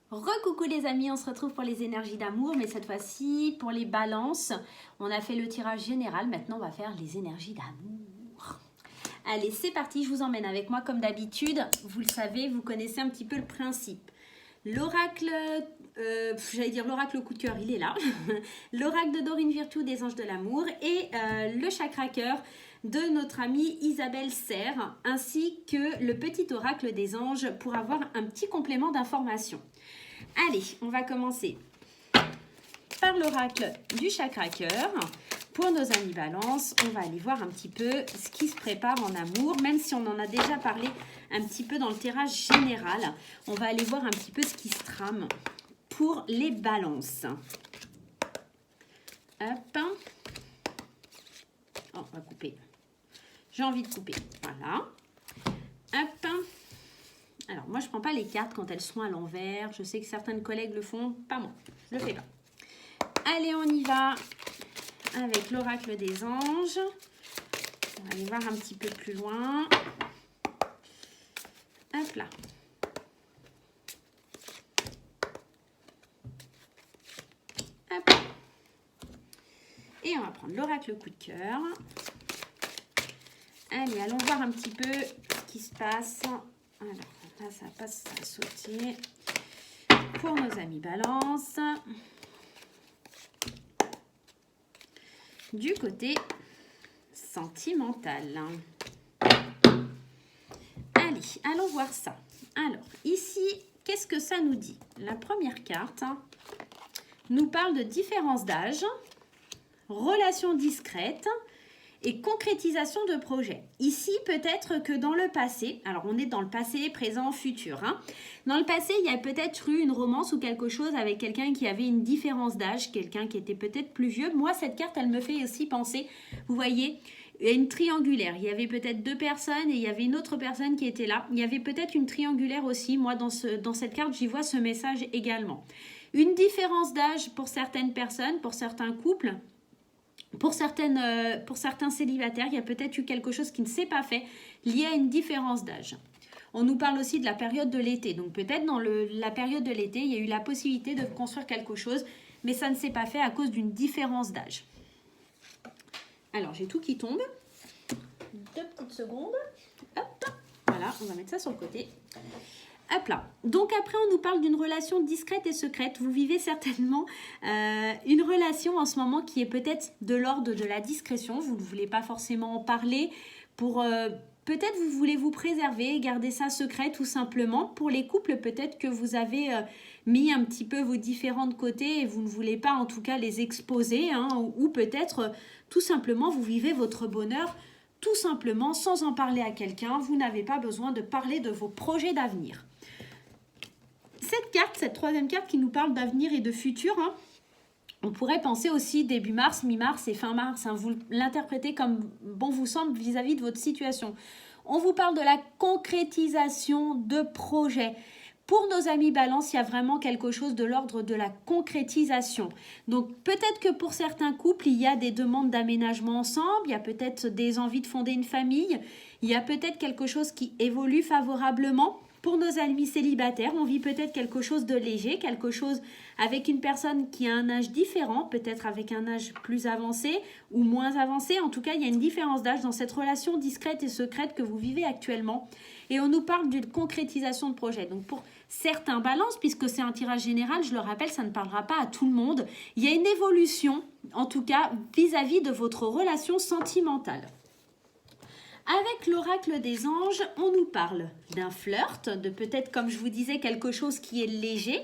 Recoucou les amis, on se retrouve pour les énergies d'amour, mais cette fois-ci pour les balances. On a fait le tirage général, maintenant on va faire les énergies d'amour. Allez, c'est parti, je vous emmène avec moi comme d'habitude. Vous le savez, vous connaissez un petit peu le principe. L'oracle, j'allais dire l'oracle coup de cœur, il est là. L'oracle de Dorine Virtue des anges de l'amour et le chakra cœur de notre amie Isabelle Serre, ainsi que le petit oracle des anges pour avoir un petit complément d'information. Allez, on va commencer par l'oracle du chakra cœur. Pour nos amis balance, on va aller voir un petit peu ce qui se prépare en amour, même si on en a déjà parlé un petit peu dans le tirage général. On va aller voir un petit peu ce qui se trame pour les balances. Hop. Oh, on va couper. J'ai envie de couper. Voilà. Hop. Alors, moi, je ne prends pas les cartes quand elles sont à l'envers. Je sais que certaines collègues le font. Pas moi. Je ne le fais pas. Allez, on y va avec l'oracle des anges. On va aller voir un petit peu plus loin. Hop là. Hop. Et on va prendre l'oracle coup de cœur. Allez, allons voir un petit peu ce qui se passe. Alors, là, ça passe à sauter. Pour nos amis balance. Du côté sentimental. Allez, allons voir ça. Alors, ici, qu'est-ce que ça nous dit? La première carte nous parle de différence d'âge, relations discrètes et concrétisation de projets. Ici, peut-être que dans le passé, alors on est dans le passé, présent, futur. Dans le passé, il y a peut-être eu une romance ou quelque chose avec quelqu'un qui avait une différence d'âge, quelqu'un qui était peut-être plus vieux. Moi, cette carte, elle me fait aussi penser, vous voyez, une triangulaire. Il y avait peut-être deux personnes et il y avait une autre personne qui était là. Il y avait peut-être une triangulaire aussi. Moi, dans cette carte, j'y vois ce message également. Une différence d'âge pour certaines personnes, pour certains couples. Pour certains célibataires, il y a peut-être eu quelque chose qui ne s'est pas fait lié à une différence d'âge. On nous parle aussi de la période de l'été. Donc peut-être dans la période de l'été, il y a eu la possibilité de construire quelque chose, mais ça ne s'est pas fait à cause d'une différence d'âge. Alors j'ai tout qui tombe. 2 petites secondes. Hop, voilà, on va mettre ça sur le côté. Hop là. Donc après, on nous parle d'une relation discrète et secrète. Vous vivez certainement une relation en ce moment qui est peut-être de l'ordre de la discrétion. Vous ne voulez pas forcément en parler. Peut-être vous voulez vous préserver, garder ça secret tout simplement. Pour les couples, peut-être que vous avez mis un petit peu vos différents de côté et vous ne voulez pas en tout cas les exposer. Ou peut-être tout simplement vous vivez votre bonheur tout simplement sans en parler à quelqu'un. Vous n'avez pas besoin de parler de vos projets d'avenir. Cette carte, cette troisième carte qui nous parle d'avenir et de futur, on pourrait penser aussi début mars, mi-mars et fin mars. Vous l'interprétez comme bon vous semble vis-à-vis de votre situation. On vous parle de la concrétisation de projets. Pour nos amis balance, il y a vraiment quelque chose de l'ordre de la concrétisation. Donc peut-être que pour certains couples, il y a des demandes d'aménagement ensemble, il y a peut-être des envies de fonder une famille, il y a peut-être quelque chose qui évolue favorablement. Pour nos amis célibataires, on vit peut-être quelque chose de léger, quelque chose avec une personne qui a un âge différent, peut-être avec un âge plus avancé ou moins avancé. En tout cas, il y a une différence d'âge dans cette relation discrète et secrète que vous vivez actuellement. Et on nous parle d'une concrétisation de projet. Donc pour certains balances, puisque c'est un tirage général, je le rappelle, ça ne parlera pas à tout le monde. Il y a une évolution, en tout cas, vis-à-vis de votre relation sentimentale. Avec l'oracle des anges, on nous parle d'un flirt, de peut-être, comme je vous disais, quelque chose qui est léger.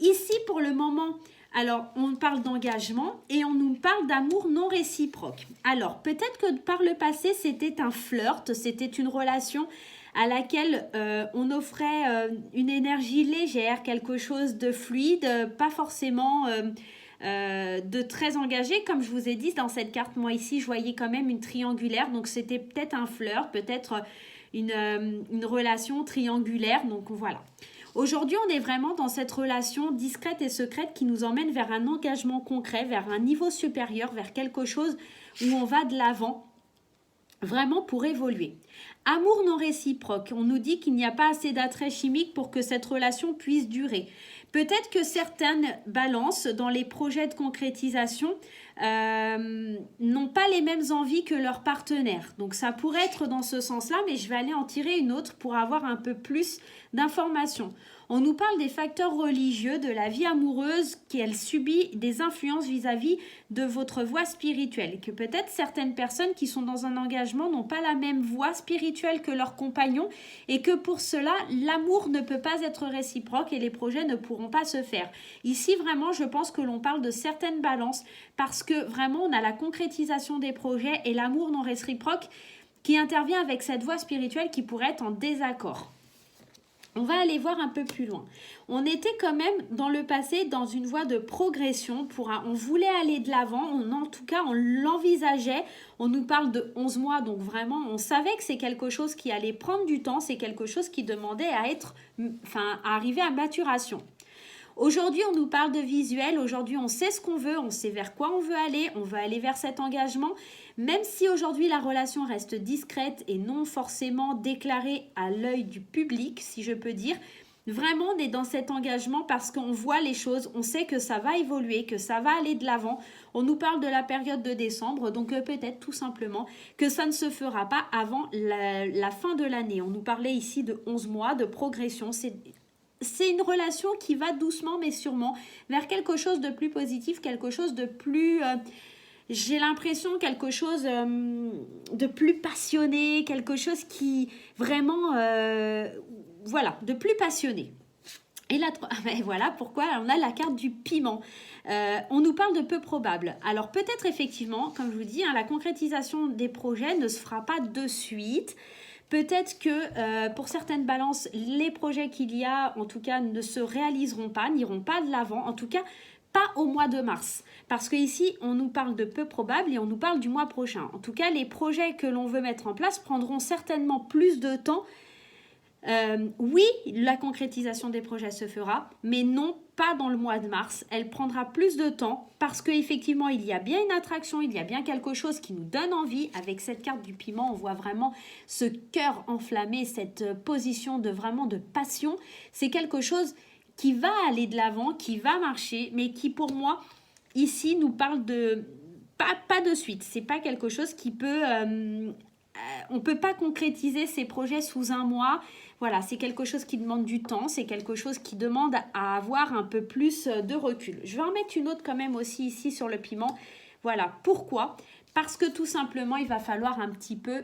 Ici, pour le moment, alors on parle d'engagement et on nous parle d'amour non réciproque. Alors, peut-être que par le passé, c'était un flirt, c'était une relation à laquelle on offrait une énergie légère, quelque chose de fluide, pas forcément de très engagé. Comme je vous ai dit, dans cette carte, moi ici, je voyais quand même une triangulaire. Donc, c'était peut-être un flirt, peut-être une relation triangulaire. Donc, voilà. Aujourd'hui, on est vraiment dans cette relation discrète et secrète qui nous emmène vers un engagement concret, vers un niveau supérieur, vers quelque chose où on va de l'avant. Vraiment pour évoluer. Amour non réciproque. On nous dit qu'il n'y a pas assez d'attrait chimique pour que cette relation puisse durer. Peut-être que certaines balances dans les projets de concrétisation n'ont pas les mêmes envies que leurs partenaires. Donc ça pourrait être dans ce sens-là, mais je vais aller en tirer une autre pour avoir un peu plus d'informations. On nous parle des facteurs religieux de la vie amoureuse, qu'elle subit des influences vis-à-vis de votre voie spirituelle. Que peut-être certaines personnes qui sont dans un engagement n'ont pas la même voie spirituelle que leurs compagnons et que pour cela, l'amour ne peut pas être réciproque et les projets ne pourront pas se faire. Ici, vraiment, je pense que l'on parle de certaines balances parce que vraiment, on a la concrétisation des projets et l'amour non réciproque qui intervient avec cette voie spirituelle qui pourrait être en désaccord. On va aller voir un peu plus loin. On était quand même dans le passé dans une voie de progression. On voulait aller de l'avant, en tout cas on l'envisageait. On nous parle de 11 mois, donc vraiment on savait que c'est quelque chose qui allait prendre du temps, c'est quelque chose qui demandait à arriver à maturation. Aujourd'hui, on nous parle de visuel. Aujourd'hui, on sait ce qu'on veut, on sait vers quoi on veut aller vers cet engagement. Même si aujourd'hui, la relation reste discrète et non forcément déclarée à l'œil du public, si je peux dire, vraiment, on est dans cet engagement parce qu'on voit les choses, on sait que ça va évoluer, que ça va aller de l'avant. On nous parle de la période de décembre, donc peut-être tout simplement que ça ne se fera pas avant la fin de l'année. On nous parlait ici de 11 mois de progression. C'est une relation qui va doucement mais sûrement vers quelque chose de plus positif, quelque chose de plus... j'ai l'impression quelque chose de plus passionné, quelque chose qui vraiment... voilà, de plus passionné. Et là, voilà pourquoi on a la carte du piment. On nous parle de peu probable. Alors peut-être effectivement, comme je vous dis, la concrétisation des projets ne se fera pas de suite. Peut-être que pour certaines balances, les projets qu'il y a, en tout cas, ne se réaliseront pas, n'iront pas de l'avant, en tout cas, pas au mois de mars. Parce qu'ici, on nous parle de peu probable et on nous parle du mois prochain. En tout cas, les projets que l'on veut mettre en place prendront certainement plus de temps. Oui, la concrétisation des projets se fera, mais non pas dans le mois de mars. Elle prendra plus de temps parce qu'effectivement, il y a bien une attraction, il y a bien quelque chose qui nous donne envie. Avec cette carte du piment, on voit vraiment ce cœur enflammé, cette position de vraiment de passion. C'est quelque chose qui va aller de l'avant, qui va marcher, mais qui pour moi, ici, nous parle de... Pas de suite. C'est pas quelque chose qui peut... on ne peut pas concrétiser ces projets sous un mois. Voilà, c'est quelque chose qui demande du temps, c'est quelque chose qui demande à avoir un peu plus de recul. Je vais en mettre une autre quand même aussi ici sur le piment. Voilà, pourquoi ? Parce que tout simplement, il va falloir un petit peu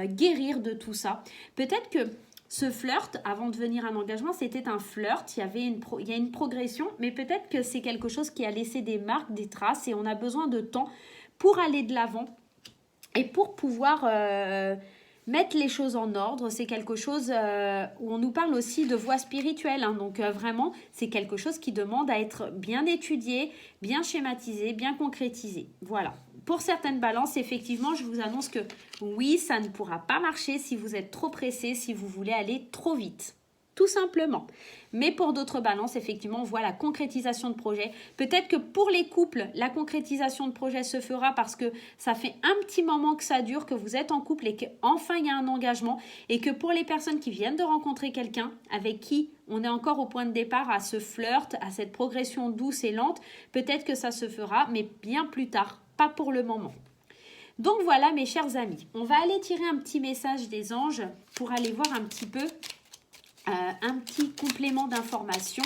guérir de tout ça. Peut-être que ce flirt, avant de devenir un engagement, c'était un flirt, il y a une progression, mais peut-être que c'est quelque chose qui a laissé des marques, des traces, et on a besoin de temps pour aller de l'avant et pour pouvoir... mettre les choses en ordre, c'est quelque chose où on nous parle aussi de voie spirituelle. Donc vraiment, c'est quelque chose qui demande à être bien étudié, bien schématisé, bien concrétisé. Voilà. Pour certaines balances, effectivement, je vous annonce que oui, ça ne pourra pas marcher si vous êtes trop pressé, si vous voulez aller trop vite. Tout simplement. Mais pour d'autres balances, effectivement, on voit la concrétisation de projet. Peut-être que pour les couples, la concrétisation de projet se fera parce que ça fait un petit moment que ça dure, que vous êtes en couple et qu'enfin il y a un engagement. Et que pour les personnes qui viennent de rencontrer quelqu'un avec qui on est encore au point de départ à ce flirt, à cette progression douce et lente, peut-être que ça se fera, mais bien plus tard, pas pour le moment. Donc voilà mes chers amis, on va aller tirer un petit message des anges pour aller voir un petit peu un petit complément d'information.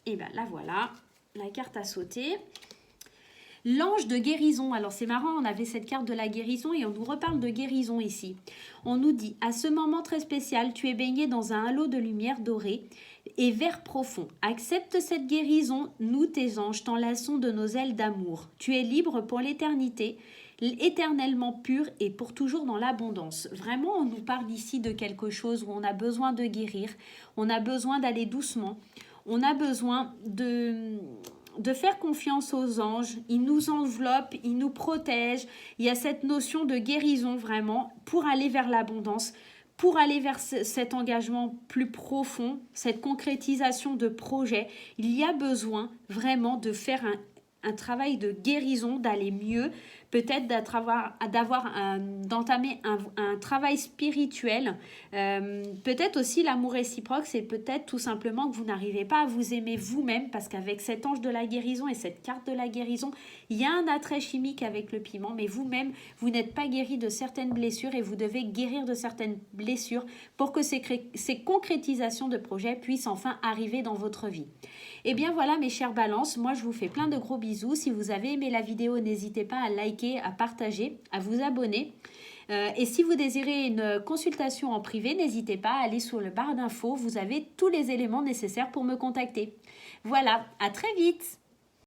Et bien là voilà, la carte a sauté. L'ange de guérison. Alors c'est marrant, on avait cette carte de la guérison et on nous reparle de guérison ici. On nous dit, à ce moment très spécial, tu es baigné dans un halo de lumière dorée et vert profond. Accepte cette guérison, nous tes anges t'enlaçons de nos ailes d'amour. Tu es libre pour l'éternité, éternellement pur et pour toujours dans l'abondance. Vraiment, on nous parle ici de quelque chose où on a besoin de guérir, on a besoin d'aller doucement, on a besoin de faire confiance aux anges. Ils nous enveloppent, ils nous protègent. Il y a cette notion de guérison vraiment pour aller vers l'abondance, pour aller vers cet engagement plus profond, cette concrétisation de projet. Il y a besoin vraiment de faire un travail de guérison, d'aller mieux, peut-être d'entamer un travail spirituel. Peut-être aussi l'amour réciproque, c'est peut-être tout simplement que vous n'arrivez pas à vous aimer vous-même, parce qu'avec cet ange de la guérison et cette carte de la guérison, il y a un attrait chimique avec le piment, mais vous-même, vous n'êtes pas guéri de certaines blessures et vous devez guérir de certaines blessures pour que ces concrétisations de projets puissent enfin arriver dans votre vie. Et bien voilà mes chères balances, moi je vous fais plein de gros bisous. Si vous avez aimé la vidéo, n'hésitez pas à liker, à partager, à vous abonner. Et si vous désirez une consultation en privé, n'hésitez pas à aller sur le barre d'infos, vous avez tous les éléments nécessaires pour me contacter. Voilà, à très vite!